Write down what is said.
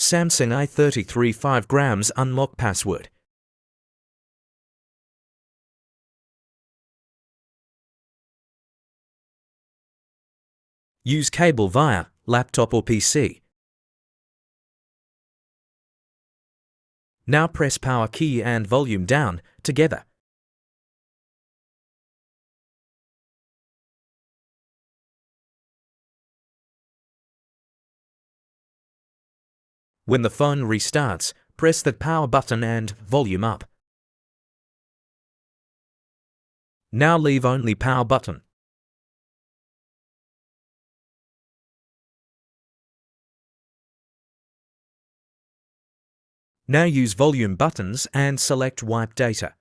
Samsung A33 5 grams unlock password. Use cable via laptop or PC. Now press power key and volume down together. When the phone restarts, press the power button and volume up. Now leave only power button. Now use volume buttons and select wipe data.